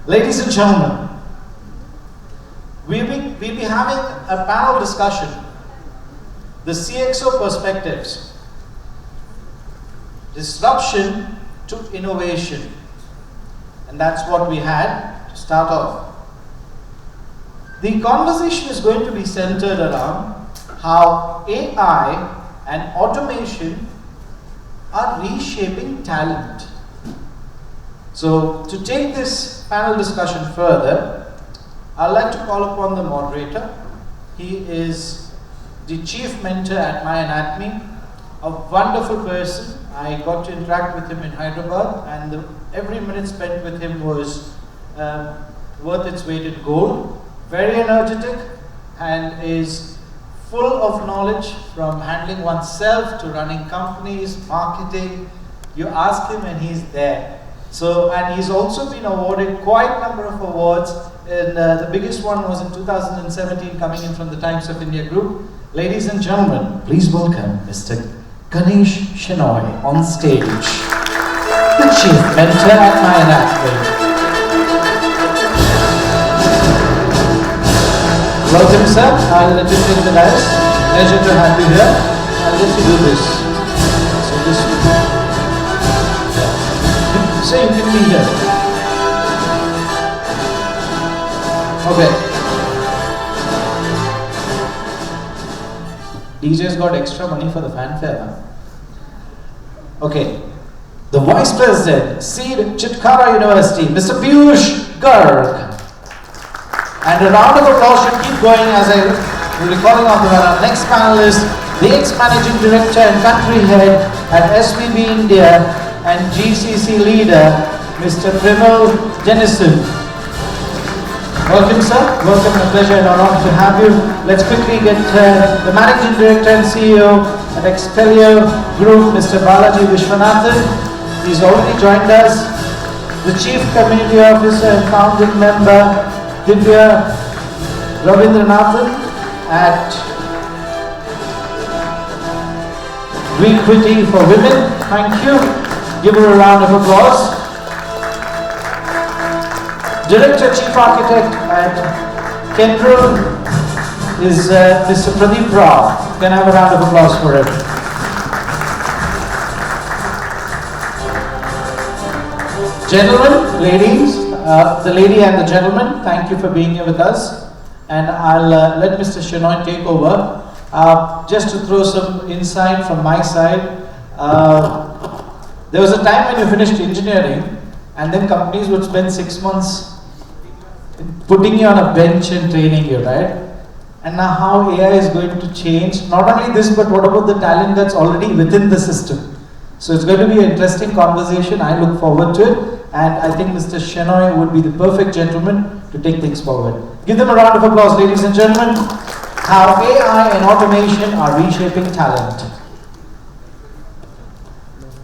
Ladies and gentlemen, we'll be having a panel discussion, the CXO perspectives, disruption to innovation, and that's what we had to start off. The conversation is going to be centered around how AI and automation are reshaping talent. So, to take this panel discussion further, I'd like to call upon the moderator. He is the chief mentor at MyAnatomy, a wonderful person. I got to interact with him in Hyderabad, and every minute spent with him was worth its weight in gold. Very energetic and is full of knowledge from handling oneself to running companies, marketing. You ask him and he's there. So, and he's also been awarded quite a number of awards, and the biggest one was in 2017 coming in from the Times of India group. Ladies and gentlemen, please welcome Mr. Ganesh Shenoy on stage, the chief mentor at MyAnatomy. Welcome, sir. I'll let you take the dais. Pleasure to have you here. I'll let you do this. So this. So you can be here. Okay. DJ's got extra money for the fanfare, huh? Okay. The Vice President, CEED, Chitkara University, Mr. Piyush, Garg. And a round of applause should keep going as I will be calling on our next panelist, the ex-managing director and country head at SVB India and GCC leader, Mr. Premil, Dennison. Welcome, sir. Welcome, a pleasure and honor to have you. Let's quickly get the managing director and CEO at Expleo Group, Mr. Balaji Viswanathan. He's already joined us. The Chief Community Officer and founding member, Divya Ravindranathan at Wequity for Women. Thank you. Give her a round of applause. Director Chief Architect at Kyndryl is Mr. Pradeep. Can I have a round of applause for him? Gentlemen, ladies, the lady and the gentleman, thank you for being here with us. And I'll let Mr. Shenoy take over. Just to throw some insight from my side, there was a time when you finished engineering and then companies would spend 6 months putting you on a bench and training you, right? And now how AI is going to change, not only this, but what about the talent that's already within the system? So it's going to be an interesting conversation. I look forward to it. And I think Mr. Shenoy would be the perfect gentleman to take things forward. Give them a round of applause, ladies and gentlemen. How AI and automation are reshaping talent.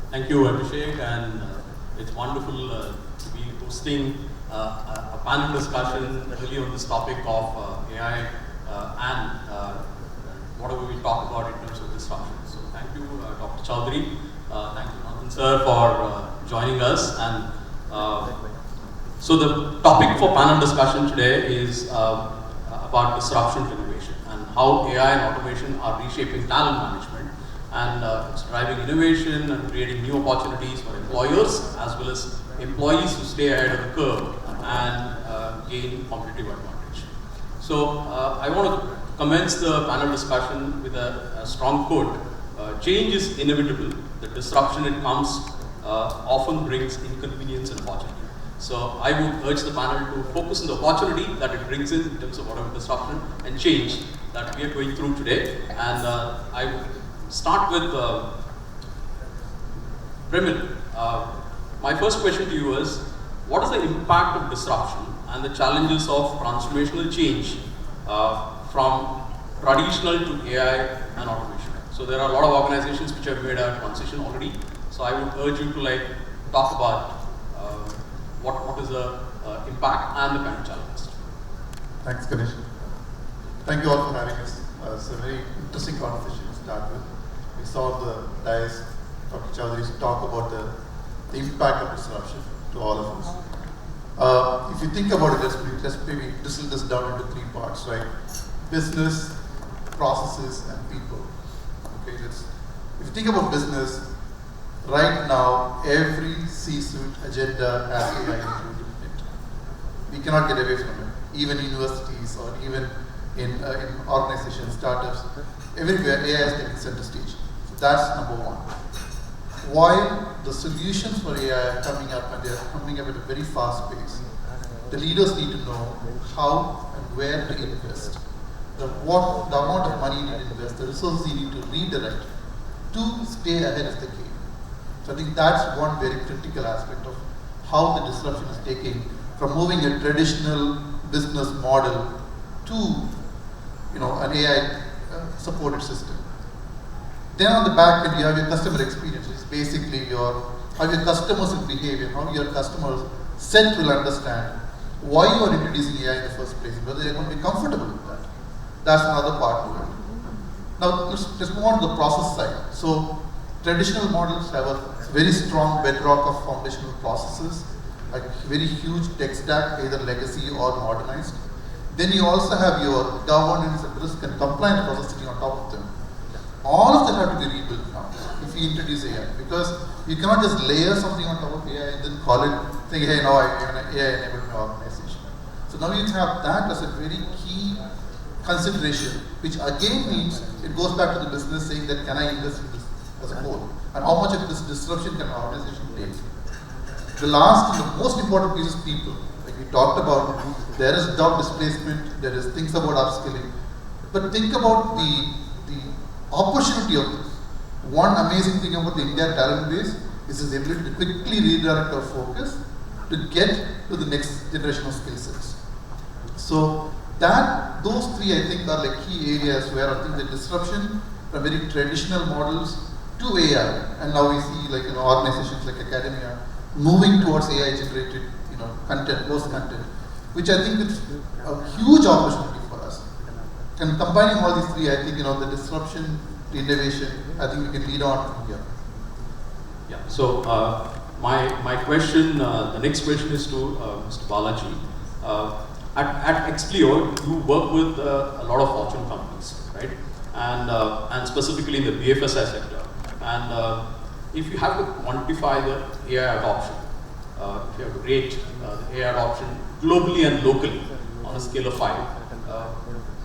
Thank you, Abhishek, and it's wonderful to be hosting a panel discussion really on this topic of AI and whatever we talk about in terms of disruption. So thank you, Dr. Chaudhary. Thank you, Nathan sir, for joining us. And so the topic for panel discussion today is about disruption to innovation and how AI and automation are reshaping talent management. And it's driving innovation and creating new opportunities for employers as well as employees who stay ahead of the curve and gain competitive advantage. So I want to commence the panel discussion with a strong quote. Change is inevitable. The disruption it comes often brings inconvenience and opportunity. So I would urge the panel to focus on the opportunity that it brings in terms of whatever disruption and change that we are going through today. And I would start with Premil. My first question to you is, what is the impact of disruption and the challenges of transformational change from traditional to AI and automation? So there are a lot of organizations which have made a transition already. So I would urge you to talk about what is the impact and the kind of challenges. Thanks, Ganesh. Thank you all for having us. It's a very interesting conversation to start with. We saw the dais, Dr. Chaudhary talk about the impact of disruption to all of us. If you think about it, let's maybe distill this down into 3 parts, right? Business, processes, and people. Okay, if you think about business, right now, every C-suite agenda has AI included in it. We cannot get away from it. Even universities or even in organizations, startups, everywhere AI is taking center stage. So that's number one. While the solutions for AI are coming up and they are coming up at a very fast pace, the leaders need to know how and where to invest, the amount of money you need to invest, the resources you need to redirect to stay ahead of the game. So I think that's one very critical aspect of how the disruption is taking from moving a traditional business model to an AI supported system. Then on the back end, you have your customer experience, which is basically how your customers will behave and how your customers set will understand why you are introducing AI in the first place, whether they're going to be comfortable with that. That's another part of it. Now, let's move on to the process side. So, traditional models have a very strong bedrock of foundational processes, a very huge tech stack, either legacy or modernized. Then you also have your governance and risk and compliance process sitting on top of them. All of that have to be rebuilt now if you introduce AI, because you cannot just layer something on top of AI and then call it, saying, hey, now I'm an AI enabled my organization. So now you have that as a very key consideration, which again means it goes back to the business saying that can I invest in this as a whole, and how much of this disruption can an organization take. The last and the most important piece is people. Like we talked about, there is job displacement, there is things about upskilling, but think about the opportunity of this. One amazing thing about the India talent base is its ability to quickly redirect our focus to get to the next generation of skill sets. So those 3 I think are like key areas where I think the disruption from very traditional models to AI, and now we see like organizations like academia moving towards AI generated content, post content, which I think is a huge opportunity for us. And combining all these 3, I think the disruption, the innovation, I think we can lead on from here. Yeah. So my question, the next question is to Mr. Balaji. At Expleo, you work with a lot of Fortune companies, right? And specifically in the BFSI sector. And if you have to quantify the AI adoption, if you have to rate the AI adoption globally and locally on a scale of 5,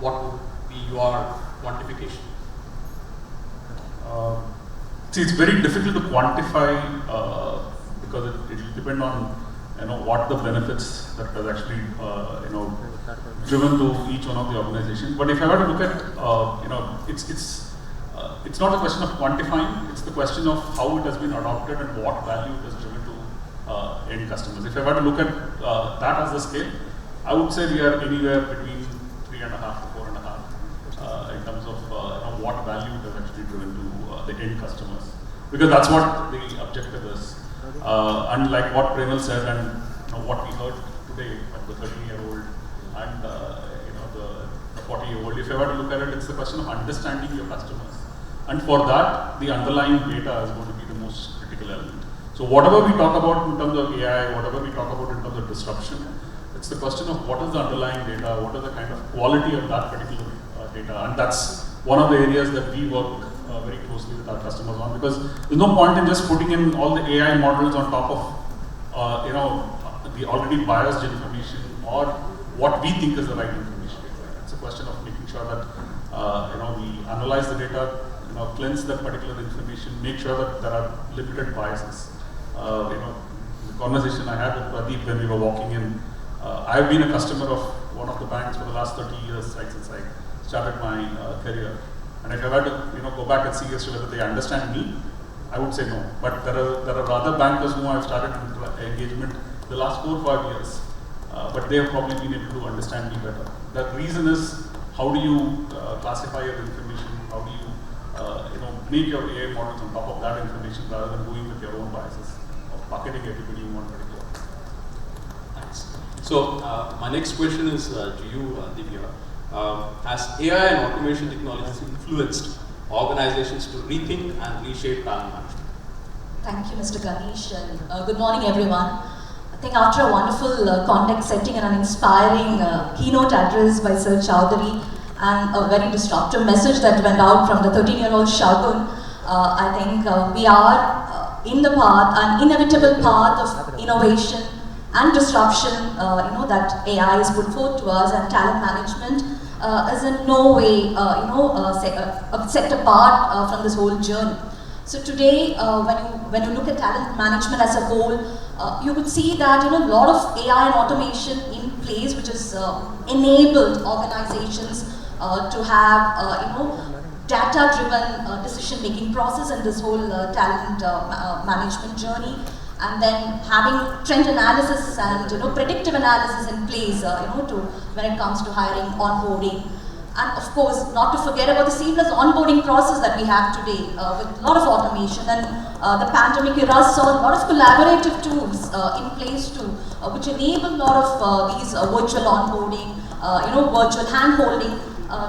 what would be your quantification? See, it's very difficult to quantify because it will depend on what the benefits that was actually driven to each one of the organizations. But if I were to look at it's not a question of quantifying, it's the question of how it has been adopted and what value it has driven to end customers. If I were to look at that as the scale, I would say we are anywhere between 3.5 to 4.5 in terms of what value it has actually driven to the end customers. Because that's what the objective is. And like what Premil said and what we heard today, like the 13-year-old and the 40-year-old, if I were to look at it, it's the question of understanding your customers. And for that, the underlying data is going to be the most critical element. So whatever we talk about in terms of AI, whatever we talk about in terms of disruption, it's the question of what is the underlying data, what is the kind of quality of that particular data. And that's one of the areas that we work very closely with our customers on, because there's no point in just putting in all the AI models on top of the already biased information or what we think is the right information. It's a question of making sure that we analyze the data, cleanse that particular information, make sure that there are limited biases. The conversation I had with Pradeep when we were walking in, I've been a customer of one of the banks for the last 30 years, right, since I started my career. And if I were to go back and see as to whether they understand me, I would say no. But there are other bankers whom I've started engagement the last 4 or 5 years, but they have probably been able to understand me better. The reason is, how do you classify your information? How do you make your AI models on top of that information rather than going with your own biases of bucketing everybody in one particular. Thanks. So my next question is to you, Divya. Has AI and automation technologies influenced organizations to rethink and reshape talent management? Thank you, Mr. Ganesh, and good morning, everyone. I think after a wonderful context setting and an inspiring keynote address by Sir Chowdhury and a very disruptive message that went out from the 13-year-old Shagun, I think we are in the path, an inevitable path of innovation and disruption, that AI is put forth to us, and talent management is in no way, set apart from this whole journey. So today, when you look at talent management as a whole, you could see that a lot of AI and automation in place, which has enabled organizations to have data-driven decision-making process in this whole talent management journey, and then having trend analysis and predictive analysis in place, when it comes to hiring, onboarding. And of course, not to forget about the seamless onboarding process that we have today with a lot of automation, and the pandemic era saw a lot of collaborative tools in place too, which enable a lot of these virtual onboarding, virtual hand-holding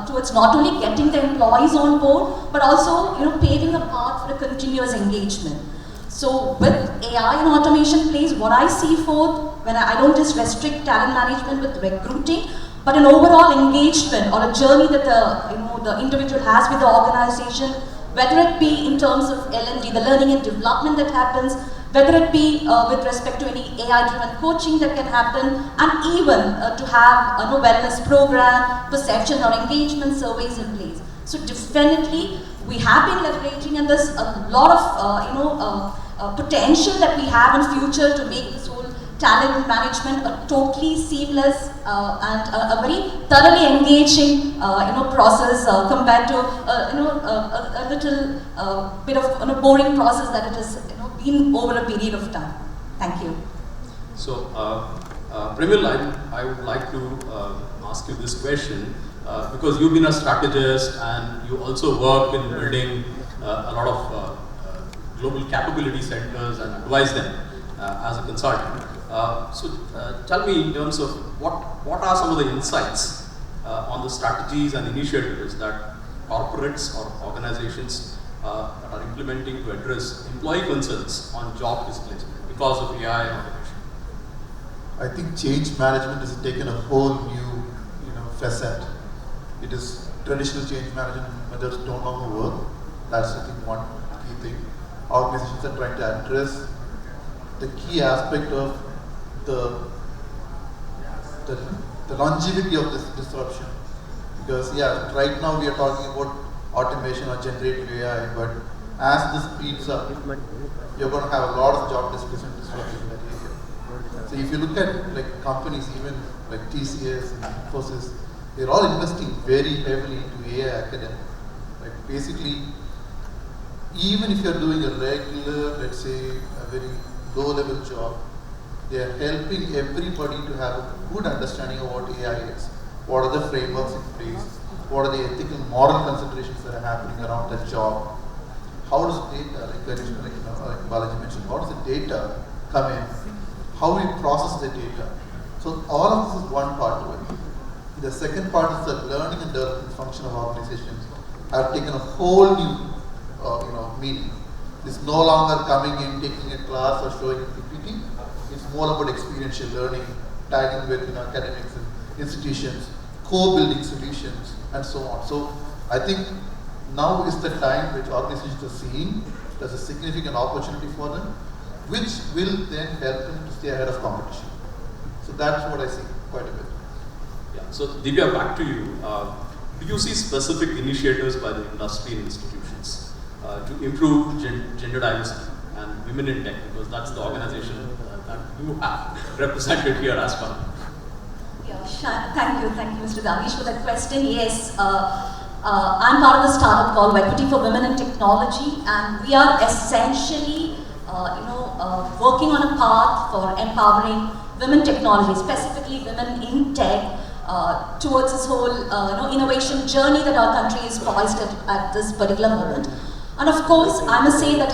towards not only getting the employees on board, but also paving a path for a continuous engagement. So with AI and automation plays, what I see forth when I don't just restrict talent management with recruiting, but an overall engagement or a journey that the individual has with the organization, whether it be in terms of L&D, the learning and development that happens, whether it be with respect to any AI-driven coaching that can happen, and even to have a wellness program, perception or engagement surveys in place. So definitely, we have been leveraging, and there's a lot of potential that we have in future to make this whole talent management a totally seamless and a very thoroughly engaging process compared to a little bit of boring process that it has been over a period of time. Thank you. So, Premil, I would like to ask you this question because you've been a strategist and you also work in building a lot of global capability centers and advise them as a consultant. So tell me in terms of what are some of the insights on the strategies and initiatives that corporates or organizations that are implementing to address employee concerns on job displacement because of AI and automation? I think change management has taken a whole new facet. It is traditional change management methods don't longer work. That's I think one key thing. Organizations are trying to address the key aspect of the longevity of this disruption. Because right now we are talking about automation or generative AI, but as this speeds up, you're going to have a lot of job displacement disruption in that area. So if you look at companies, even like TCS and Infosys, they're all investing very heavily into AI academy. Basically, even if you're doing a regular, let's say, a very low-level job, they are helping everybody to have a good understanding of what AI is. What are the frameworks in place? What are the ethical, moral considerations that are happening around that job? How does data, like Balaji mentioned, how does the data come in? How we process the data? So all of this is one part of it. The second part is the learning and development function of organizations have taken a whole new meaning. It's no longer coming in, taking a class or showing a PPT. It's more about experiential learning, tagging with academics and institutions, co-building solutions, and so on. So I think now is the time which organizations are seeing there's a significant opportunity for them, which will then help them to stay ahead of competition. So that's what I see quite a bit. Yeah. So Divya, back to you. Do you see specific initiatives by the industry and institutions to improve gender diversity and women in tech? Because that's the organization that you have represented here as well. Yeah, thank you, Mr. Ganesh, for that question. Yes, I'm part of the startup called Wequity for Women in Technology, and we are essentially, working on a path for empowering women technology, specifically women in tech, towards this whole innovation journey that our country is poised at this particular moment. And of course, I must say that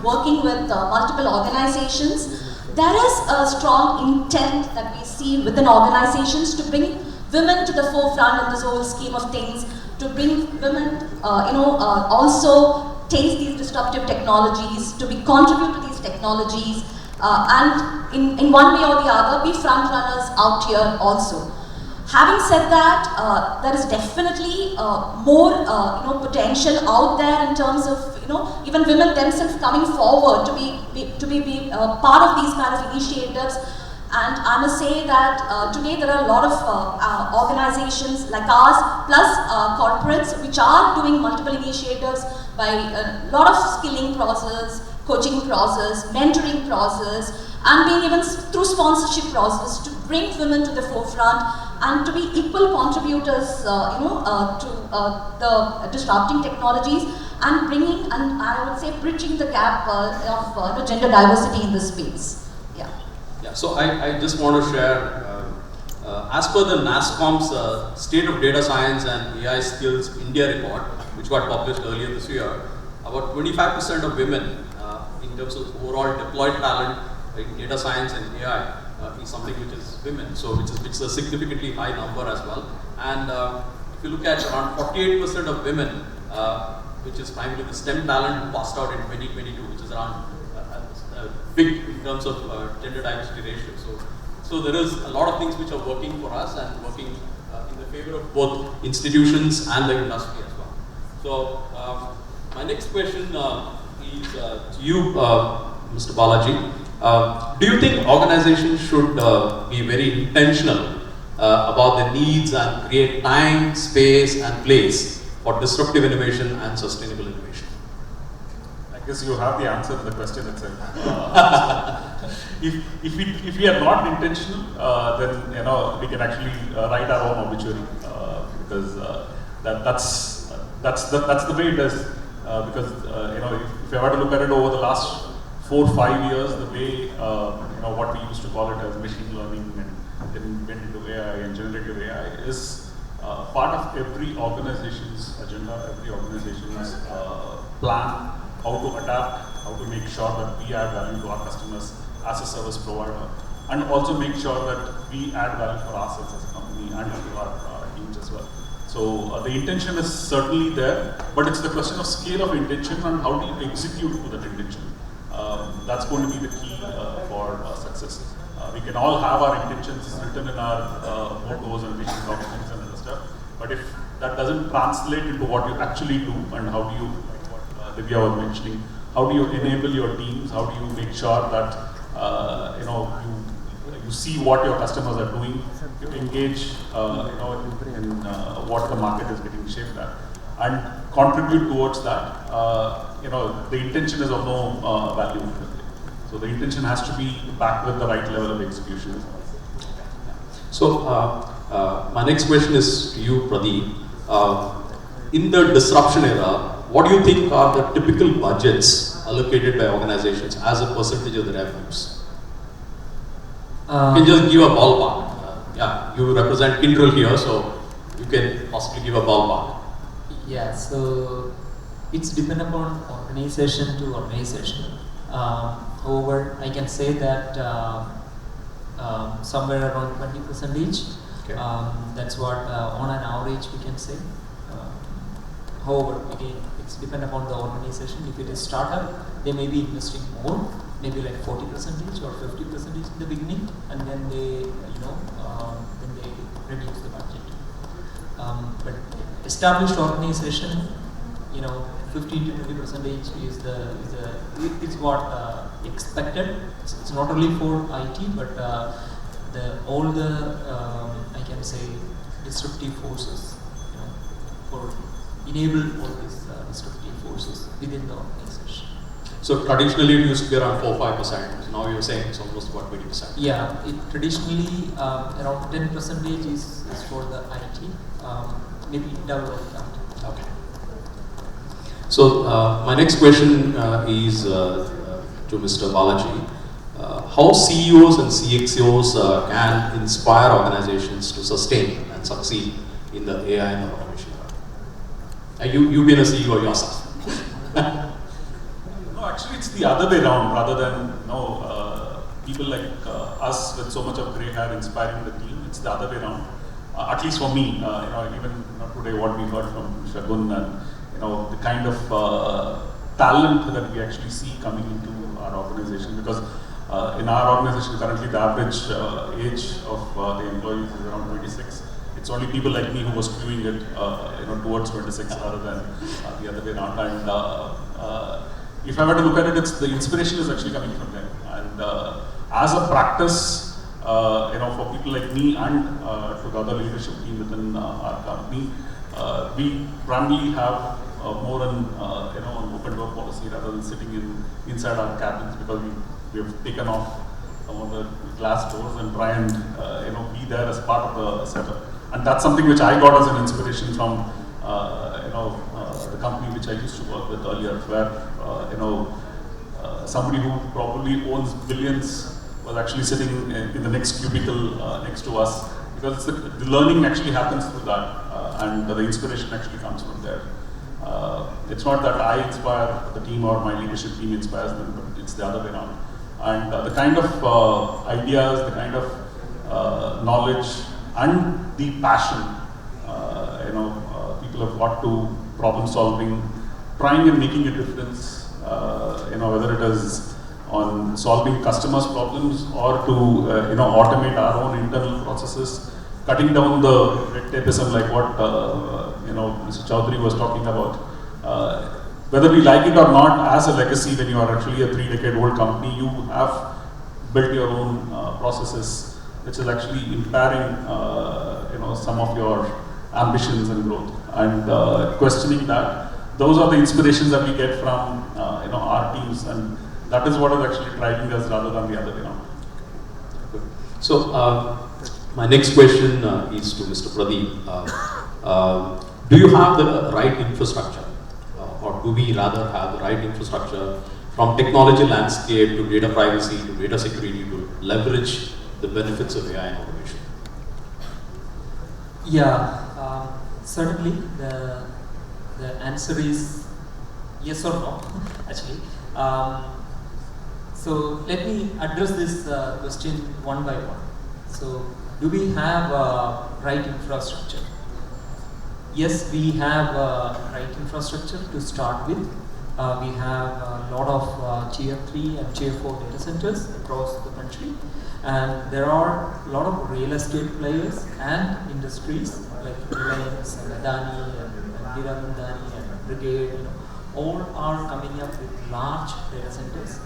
working with multiple organizations, there is a strong intent that we see within organizations to bring women to the forefront in this whole scheme of things, to bring women, also taste these disruptive technologies, to contribute to these technologies, and in one way or the other be front runners out here also. Having said that, there is definitely more potential out there in terms of even women themselves coming forward to be part of these kind of initiatives. And I must say that today there are a lot of organizations like ours plus corporates which are doing multiple initiatives by a lot of skilling process, coaching process, mentoring process, and being even through sponsorship process to bring women to the forefront and to be equal contributors to the disrupting technologies and bringing, and I would say bridging the gap of gender diversity in this space. Yeah. Yeah, so I just want to share, as per the NASSCOM's State of Data Science and AI Skills India report, which got published earlier this year, about 25% of women in terms of overall deployed talent in data science and AI is something which is women, so which is a significantly high number as well. And if you look at around 48% of women, which is primarily the STEM talent who passed out in 2022, which is around big in terms of gender diversity ratio. So there is a lot of things which are working for us and working in the favor of both institutions and the industry as well. So my next question is to you, Mr. Balaji. Do you think organizations should be very intentional about their needs and create time, space and place for disruptive innovation and sustainable innovation? I guess you have the answer to the question itself. If we are not intentional, then we can actually write our own obituary, because that's the way it is. Because if I were to look at it over the last 4 or 5 years, the way what we used to call it as machine learning and then went into AI and generative AI is part of every organization's agenda, every organization's plan, how to adapt, how to make sure that we add value to our customers as a service provider, and also make sure that we add value for ourselves as a company and to our teams as well. So the intention is certainly there, but it's the question of scale of intention and how do you execute to that intention. That's going to be the key for success. We can all have our intentions written in our mottos and vision documents and other stuff, but if that doesn't translate into what you actually do and how do you, like what Divya was mentioning, how do you enable your teams, how do you make sure that you see what your customers are doing, you engage in what the market is getting shaped at, and contribute towards that. The intention is of no value. So the intention has to be backed with the right level of execution. So my next question is to you, Pradeep. In the disruption era, what do you think are the typical budgets allocated by organizations as a percentage of the revenues? You can just give a ballpark. You represent Kyndryl here, so you can possibly give a ballpark. Yeah, so it's dependent upon organization to organization. However, I can say that somewhere around 20% each. Okay. That's what on an average we can say. However, again, it's dependent upon the organization. If it is startup, they may be investing more, maybe like 40% each or 50% each in the beginning, and then they, then they reduce the budget. But established organization, 15 to 20% is what expected. It's not only for IT, but all the I can say disruptive forces, for enable all these disruptive forces within the organization. So traditionally it used to be around 4-5%. So now you're saying it's almost about 20%. Yeah, traditionally around 10% is for the IT, maybe development. Okay. So my next question is to Mr. Balaji. How CEOs and CXOs can inspire organizations to sustain and succeed in the AI and automation era? You've been a CEO yourself. No, actually it's the other way around, rather than people like us with so much of grey hair inspiring the team. It's the other way around. At least for me, even today what we heard from Shagun and the kind of talent that we actually see coming into our organization, because In our organization, currently the average age of the employees is around 26. It's only people like me who was skewing it, towards 26 rather than the other way around. And if I were to look at it, the inspiration is actually coming from them. And as a practice, for people like me and to the other leadership team within our company, we primarily have more an open door policy rather than sitting inside our cabins, because we have taken off some of the glass doors and try and be there as part of the setup. And that's something which I got as an inspiration from the company which I used to work with earlier, where somebody who probably owns billions was actually sitting in the next cubicle next to us, because the learning actually happens through that, and the inspiration actually comes from there. It's not that I inspire the team or my leadership team inspires them, but it's the other way around. And the kind of ideas, the kind of knowledge, and the passion, people have got to problem solving, trying and making a difference, whether it is on solving customers' problems or to automate our own internal processes, cutting down the red tapeism like what Mr. Chaudhary was talking about. Whether we like it or not, as a legacy, when you are actually a 3-decade-old company, you have built your own processes, which is actually impairing some of your ambitions and growth. And questioning that, those are the inspirations that we get from our teams, and that is what is actually driving us rather than the other way around. So, my next question is to Mr. Pradeep. Do you have the right infrastructure, or do we rather have the right infrastructure from technology landscape to data privacy to data security to leverage the benefits of AI and automation? Yeah, certainly the answer is yes or no, actually. So let me address this question one by one. So, do we have right infrastructure? Yes, we have right infrastructure to start with. We have a lot of Tier 3 and Tier 4 data centers across the country. And there are a lot of real estate players and industries like Reliance and Adani and Giranandani and Brigade, all are coming up with large data centers.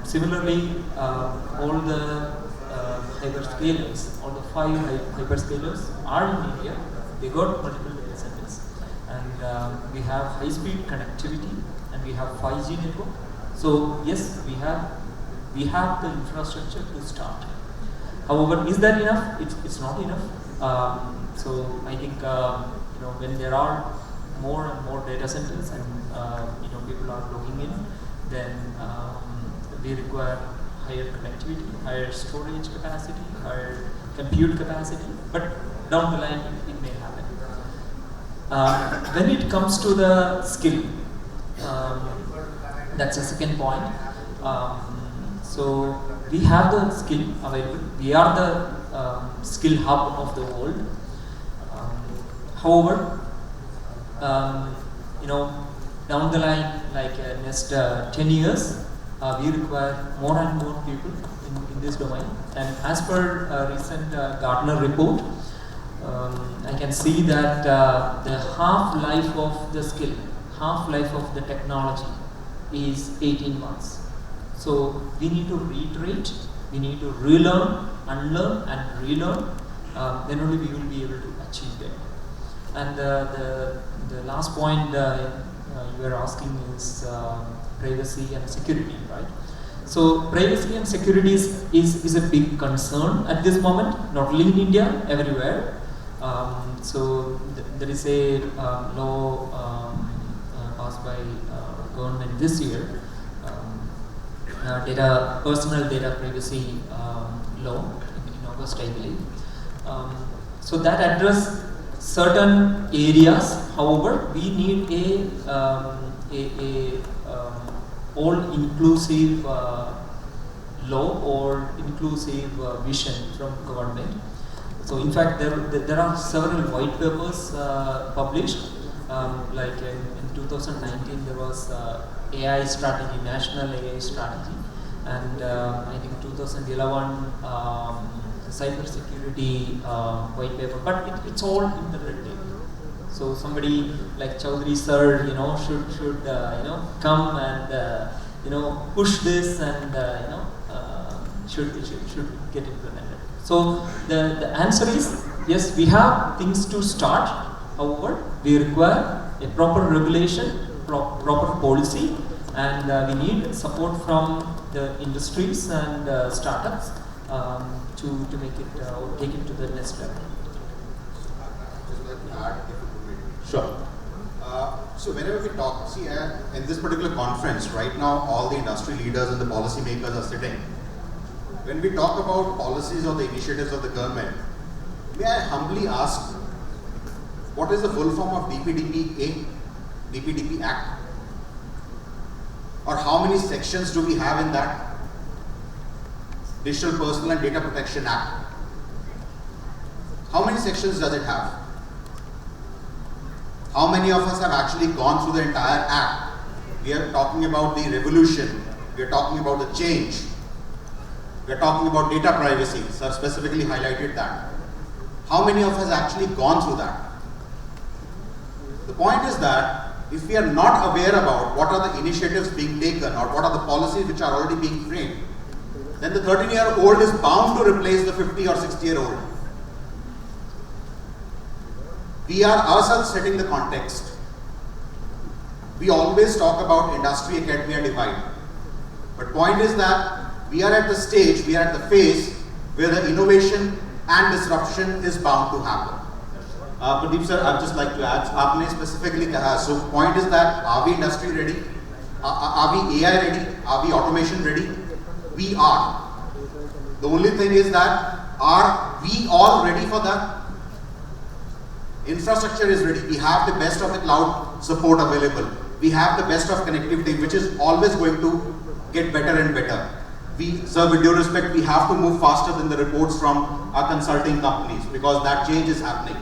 Similarly, all the hyperscalers, all the 5 hyperscalers are in India. They got multiple data centers, and we have high-speed connectivity, and we have 5G network. So yes, we have the infrastructure to start. However, is that enough? It's not enough. So I think when there are more and more data centers, and people are logging in, then we require higher connectivity, higher storage capacity, higher compute capacity, but down the line it may happen. When it comes to the skill, that's the second point. So we have the skill available. We are the skill hub of the world. However, down the line, like next 10 years, we require more and more people in this domain. And as per a recent Gartner report, I can see that the half-life of the skill, half-life of the technology is 18 months. So we need to reiterate, we need to relearn, unlearn and relearn, then only we will be able to achieve that. And the last point you were asking is privacy and security, right? So privacy and security is a big concern at this moment, not only in India, everywhere. So there is a law passed by government this year, personal data privacy law in August, I believe. So that address certain areas. However, we need a all-inclusive law or inclusive vision from government. So in fact, there are several white papers published. Like in 2019, there was AI strategy, national AI strategy, and I think 2011 cyber security white paper, but it's all in the red tape. So somebody like Chaudhary sir, should come and push this and should get implemented. So the answer is yes, we have things to start. However, we require a proper regulation, proper policy, and we need support from the industries and startups to make it take it to the next level. Just like to add, Sure. so whenever we talk, see, in this particular conference, right now, all the industry leaders and the policymakers are sitting. When we talk about policies or the initiatives of the government, may I humbly ask, what is the full form of DPDP Act? Or how many sections do we have in that? Digital Personal and Data Protection Act. How many sections does it have? How many of us have actually gone through the entire act? We are talking about the revolution. We are talking about the change. We are talking about data privacy. Sir specifically highlighted that. How many of us actually gone through that? The point is that if we are not aware about what are the initiatives being taken or what are the policies which are already being framed, then the 13-year-old is bound to replace the 50 or 60-year-old. We are ourselves setting the context. We always talk about industry-academia divide. But point is that we are at the stage, we are at the phase where the innovation and disruption is bound to happen. Pradeep sir, I'd just like to add, आपने specifically कहा, so point is that are we industry ready? Are we AI ready? Are we automation ready? We are. The only thing is that are we all ready for that? Infrastructure is ready. We have the best of the cloud support available. We have the best of connectivity, which is always going to get better and better. Sir, with due respect, we have to move faster than the reports from our consulting companies because that change is happening.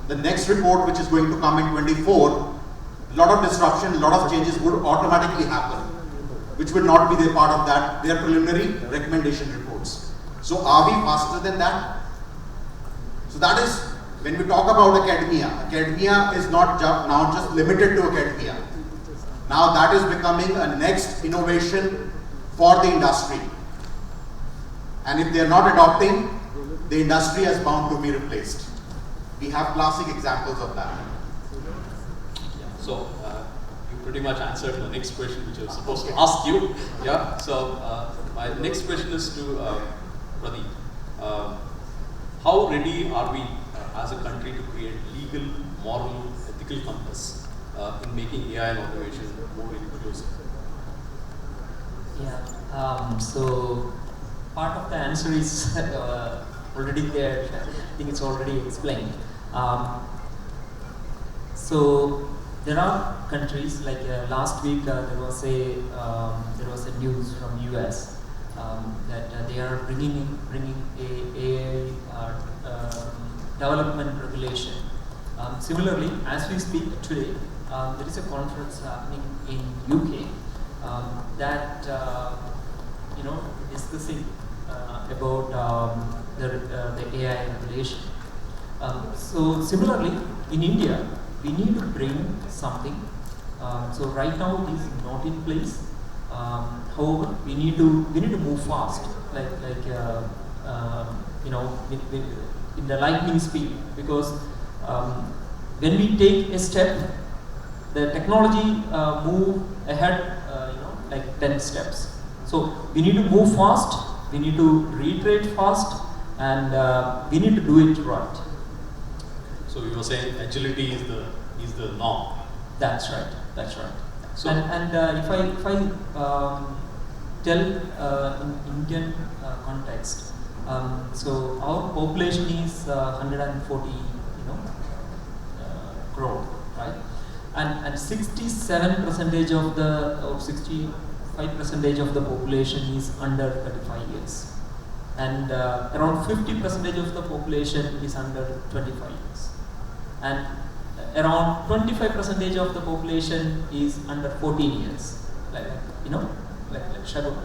The next report, which is going to come in 24, a lot of disruption, a lot of changes would automatically happen, which will not be the part of that. They are preliminary recommendation reports. So are we faster than that? So that is, when we talk about academia is not now just limited to academia. Now that is becoming a next innovation for the industry. And if they are not adopting, the industry is bound to be replaced. We have classic examples of that. So you pretty much answered the next question which I was supposed to ask you. Yeah. So my next question is to Pradeep. How ready are we as a country to create legal, moral, ethical compass in making AI and automation more inclusive? Yeah. So part of the answer is already there. I think it's already explained. So there are countries like last week there was a news from US that they are bringing a AI development regulation. Similarly, as we speak today, there is a conference happening in UK that discussing about the AI regulation. So similarly, in India, we need to bring something. So right now it is not in place. However, we need to move fast, in the lightning speed, because when we take a step, the technology move ahead, like 10 steps. So we need to move fast. We need to reiterate fast, and we need to do it right. So you were saying agility is the norm. That's right. That's right. So if I tell in Indian context, so our population is 140, crore, right? And 67% of the, or 65% of the population is under 35 years, and around 50% of the population is under 25 years, and around 25% of the population is under 14 years, like Shagun,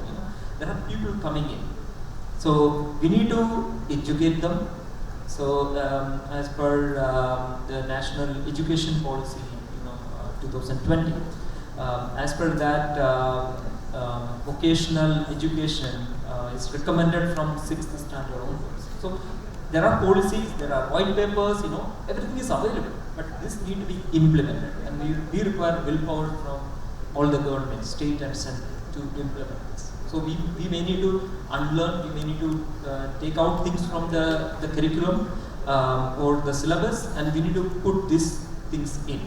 there are people coming in. So we need to educate them. So as per the National Education Policy, 2020, as per that, vocational education is recommended from 6th standard onwards. So there are policies, there are white papers, everything is available, but this need to be implemented, and we require willpower from all the governments, state and central, to implement this. So we may need to unlearn, we may need to take out things from the curriculum or the syllabus, and we need to put these things in.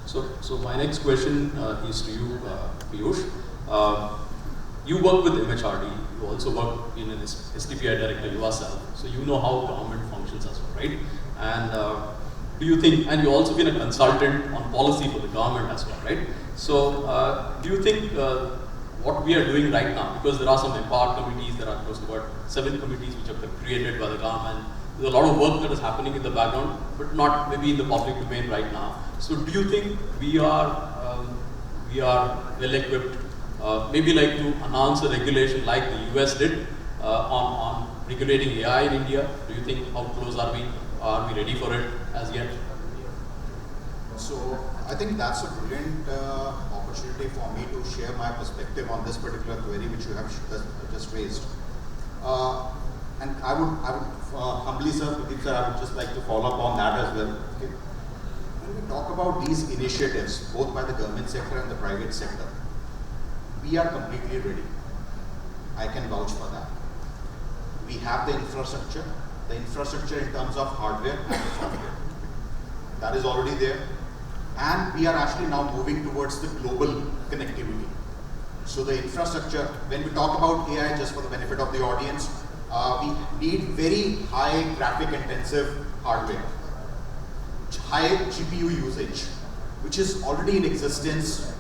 So my next question is to you, Piyush. You work with MHRD, you also work in an STPI director yourself, so you know how government functions as well, right? And do you think, and you've also been a consultant on policy for the government as well, right? So do you think what we are doing right now, because there are some empowered committees, there are close to about 7 committees which have been created by the government, there's a lot of work that is happening in the background, but not maybe in the public domain right now. So do you think we are well equipped, maybe like to announce a regulation like the US did on regulating AI in India? Do you think, how close are we? Are we ready for it as yet? So I think that's a brilliant opportunity for me to share my perspective on this particular query which you have just raised. And I would humbly, sir, Pradeep sir, I would just like to follow up on that as well. Okay. When we talk about these initiatives, both by the government sector and the private sector, we are completely ready. I can vouch for that. We have the infrastructure in terms of hardware and software. That is already there. And we are actually now moving towards the global connectivity. So the infrastructure, when we talk about AI, just for the benefit of the audience, we need very high graphic intensive hardware, high GPU usage, which is already in existence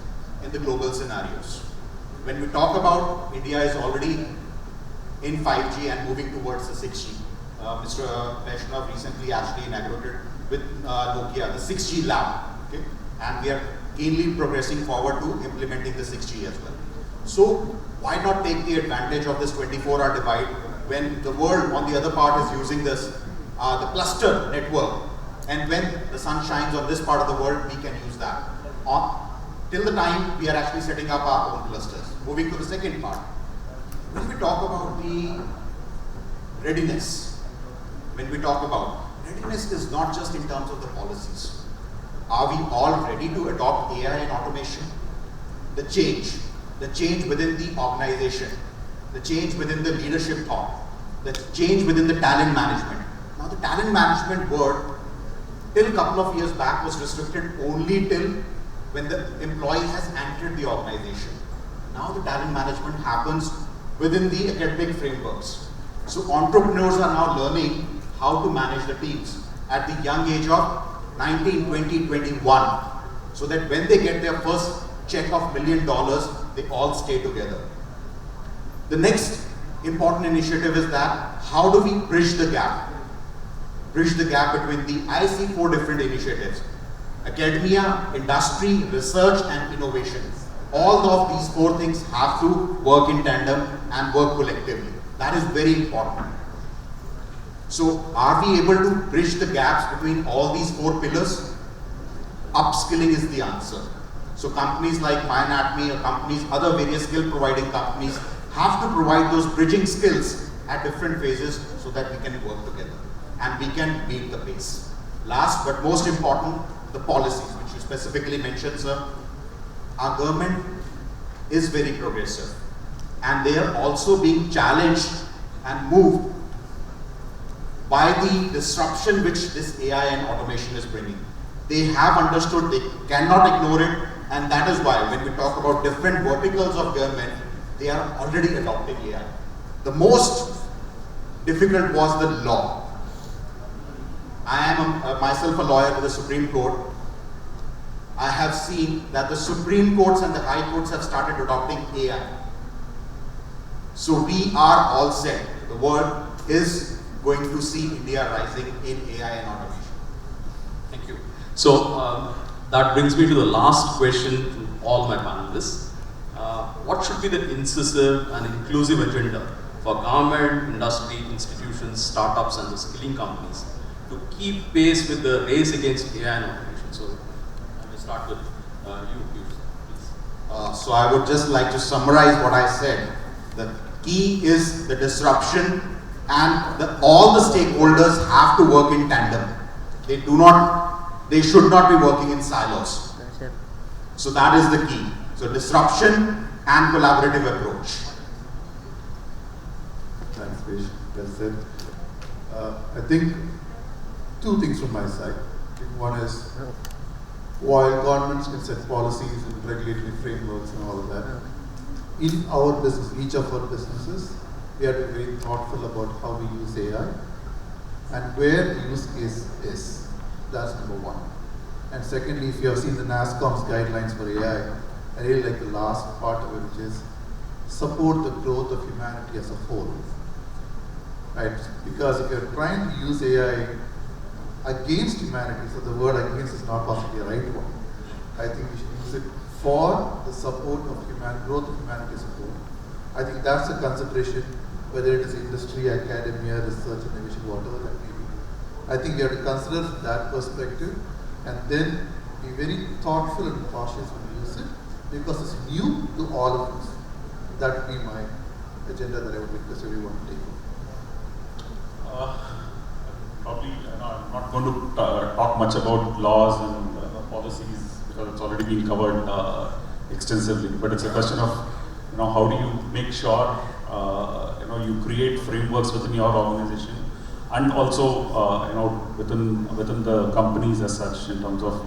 in the global scenarios. When we talk about India is already in 5G and moving towards the 6G. Mr. Shenoy recently actually inaugurated with Nokia the 6G lab, okay? And we are keenly progressing forward to implementing the 6G as well. So why not take the advantage of this 24-hour divide when the world on the other part is using this, the cluster network, and when the sun shines on this part of the world, we can use that. Till the time we are actually setting up our own clusters. Moving to the second part. When we talk about the readiness, readiness is not just in terms of the policies. Are we all ready to adopt AI and automation? The change within the organization, the change within the leadership thought, the change within the talent management. Now the talent management word, till a couple of years back, was restricted only till when the employee has entered the organization. Now the talent management happens within the academic frameworks. So entrepreneurs are now learning how to manage the teams at the young age of 19, 20, 21, so that when they get their first check of $1 million, they all stay together. The next important initiative is that how do we bridge the gap? Bridge the gap between I see 4 different initiatives: academia, industry, research, and innovation. All of these 4 things have to work in tandem and work collectively. That is very important. So are we able to bridge the gaps between all these 4 pillars? Upskilling is the answer. So companies like MyAnatomy or companies, other various skill providing companies have to provide those bridging skills at different phases so that we can work together and we can meet the pace. Last but most important, the policies which you specifically mentioned, sir. Our government is very progressive and they are also being challenged and moved by the disruption which this AI and automation is bringing. They have understood, they cannot ignore it, and that is why when we talk about different verticals of government, they are already adopting AI. The most difficult was the law. I am myself a lawyer with the Supreme Court. I have seen that the Supreme Courts and the High Courts have started adopting AI. So we are all set. The world is going to see India rising in AI and automation. Thank you. So that brings me to the last question to all my panelists. what should be the incisive and inclusive agenda for government, industry, institutions, startups, and the skilling companies to keep pace with the race against AI and automation? So, I will start with you, Piyush, please. So I would just like to summarize what I said. The key is the disruption, and all the stakeholders have to work in tandem. They should not be working in silos. So that is the key. So disruption and collaborative approach. Thanks, Piyush. Well said. I think two things from my side. One is, while governments can set policies and regulatory frameworks and all of that, in our business, each of our businesses, we have to be very thoughtful about how we use AI and where the use case is. That's number one. And secondly, if you have seen the NASSCOM's guidelines for AI, I really like the last part of it, which is support the growth of humanity as a whole. Right? Because if you're trying to use AI against humanity, so the word against is not possibly a right one. I think we should use it for the support of growth of humanity as a whole. I think that's a consideration, whether it is industry, academia, research, innovation, whatever that may be. I think we have to consider that perspective and then be very thoughtful and cautious when we use it, because it's new to all of us. That would be my agenda that I would request everyone to take. Probably, I'm not going to talk much about laws and policies because it's already been covered extensively. But it's a question of, how do you make sure, you create frameworks within your organization, and also, within the companies as such, in terms of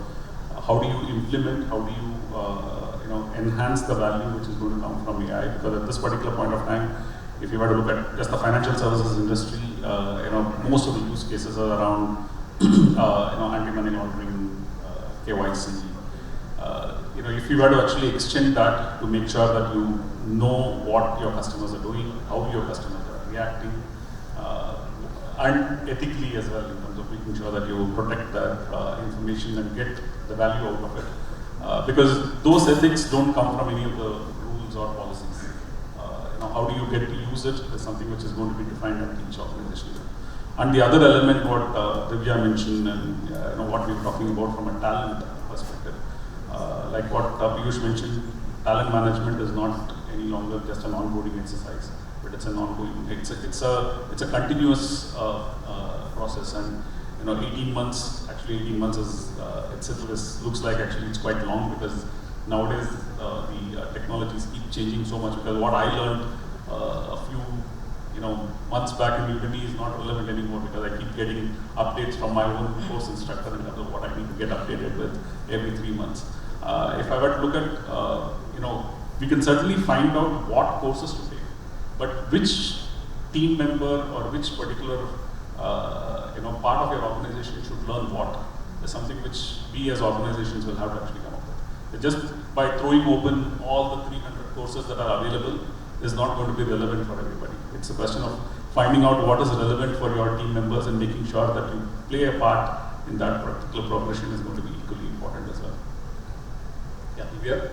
how do you implement, how do you, enhance the value which is going to come from AI. Because at this particular point of time, if you were to look at just the financial services industry, most of the use cases are around, anti-money laundering, KYC. If you were to actually extend that to make sure that you know what your customers are doing, how your customers are reacting, and ethically as well, in terms of making sure that you protect that information and get the value out of it. Because those ethics don't come from any of the rules or policies. How do you get to use it is something which is going to be defined at each organization. And the other element, what Divya mentioned, and what we're talking about from a talent perspective, like what Piyush mentioned, talent management is not any longer just an onboarding exercise, but it's an ongoing. It's a continuous process, and 18 months. Actually, 18 months is it looks like actually it's quite long, because nowadays the technologies keep changing so much. Because what I learned a few months back in Udemy is not relevant anymore, because I keep getting updates from my own course instructor in terms of what I need to get updated with every 3 months. If I were to look at, we can certainly find out what courses to take, but which team member or which particular part of your organization should learn what is something which we as organizations will have to actually come up with. Just by throwing open all the 300 courses that are available is not going to be relevant for everybody. It's a question of finding out what is relevant for your team members and making sure that you play a part in that particular progression is going to be equally important as well. Yeah, Divya?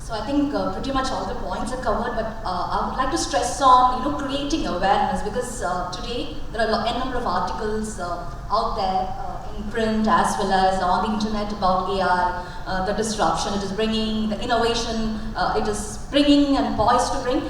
So I think pretty much all the points are covered, but I would like to stress on creating awareness, because today there are a number of articles out there in print as well as on the internet about AI, the disruption it is bringing, the innovation it is bringing and poised to bring.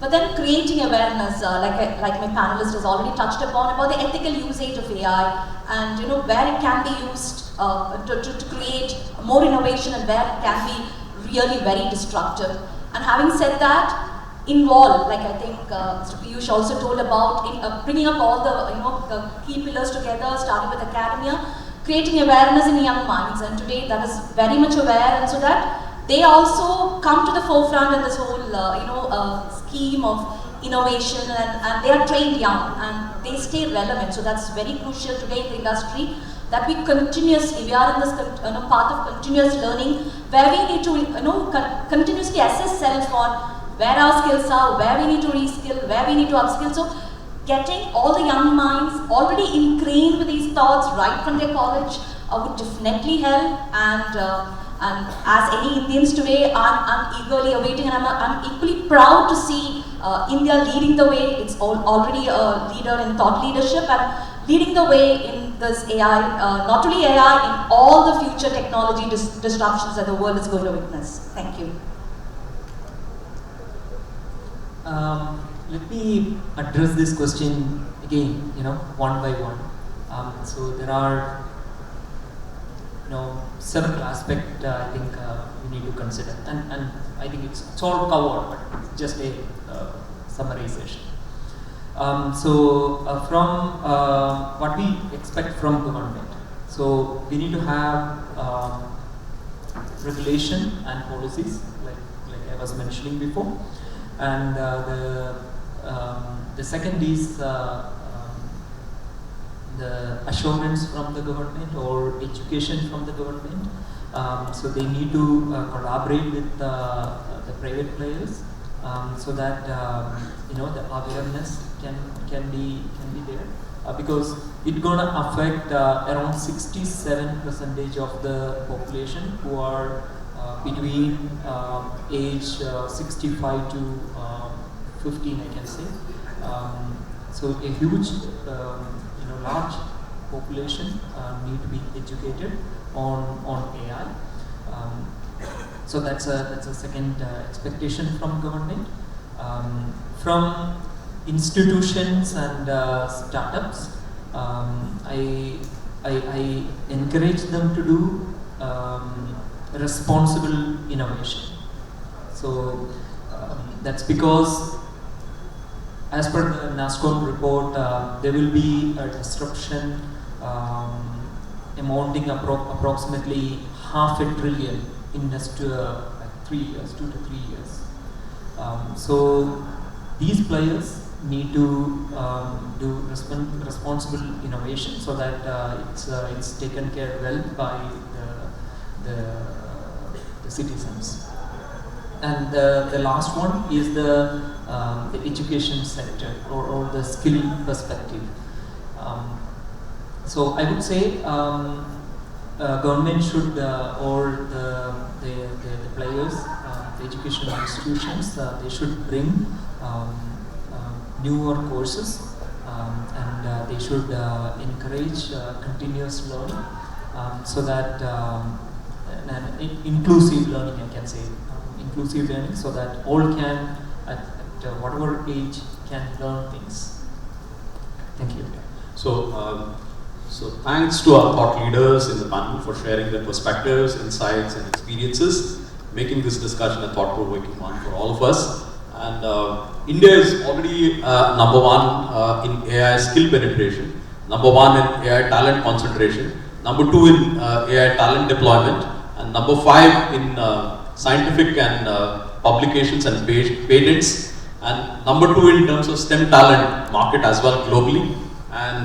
But then creating awareness, like my panelist has already touched upon, about the ethical usage of AI and where it can be used to create more innovation and where it can be really very destructive. And having said that, involve, like I think Mr. Piyush also told about, bringing up all the key pillars together, starting with academia, creating awareness in young minds, and today that is very much aware, and so that they also come to the forefront in this whole scheme of innovation, and they are trained young and they stay relevant. So that's very crucial today in the industry, that we are in this path of continuous learning, where we need to continuously assess self on where our skills are, where we need to reskill, where we need to upskill. So getting all the young minds already ingrained with these thoughts right from their college would definitely help. And And as any Indians today, I'm eagerly awaiting, and I'm equally proud to see India leading the way. It's already a leader in thought leadership and leading the way in this AI, not only AI, in all the future technology disruptions that the world is going to witness. Thank you. Let me address this question again, one by one. So there are, several aspects I think we need to consider, and I think it's all covered, but it's just a summarization. From what we expect from government, so we need to have regulation and policies, like I was mentioning before, and the second is the assurance from the government or education from the government. So they need to collaborate with the private players so that the awareness can be there, because it's gonna affect around 67% of the population who are between age 65 to 15, I can say. So a huge, large population need to be educated on AI. So that's a second expectation from government. From institutions and startups, I encourage them to do responsible innovation. So that's because, as per the NASCOM report, there will be a disruption amounting approximately $500 billion in next 2 to 3 years. So these players need to do responsible innovation so that it's taken care well by the citizens. And the last one is the education sector or the skill perspective. So I would say government should or the players, the educational institutions, they should bring newer courses and they should encourage continuous learning so that inclusive learning, I can say. Inclusive learning, so that all can, at whatever age, can learn things. Thank you. So thanks to our thought leaders in the panel for sharing their perspectives, insights, and experiences, making this discussion a thought-provoking one for all of us. And India is already number one in AI skill penetration, number one in AI talent concentration, number two in AI talent deployment, and number 5 in scientific and publications and patents, and number 2 in terms of STEM talent market as well globally. And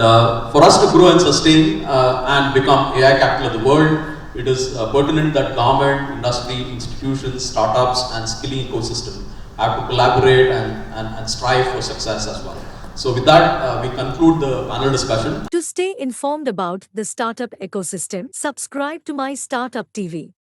for us to grow and sustain and become AI capital of the world, it is pertinent that government, industry, institutions, startups, and skilling ecosystem have to collaborate and strive for success as well. So with that, we conclude the panel discussion. To stay informed about the startup ecosystem, subscribe to My Startup TV.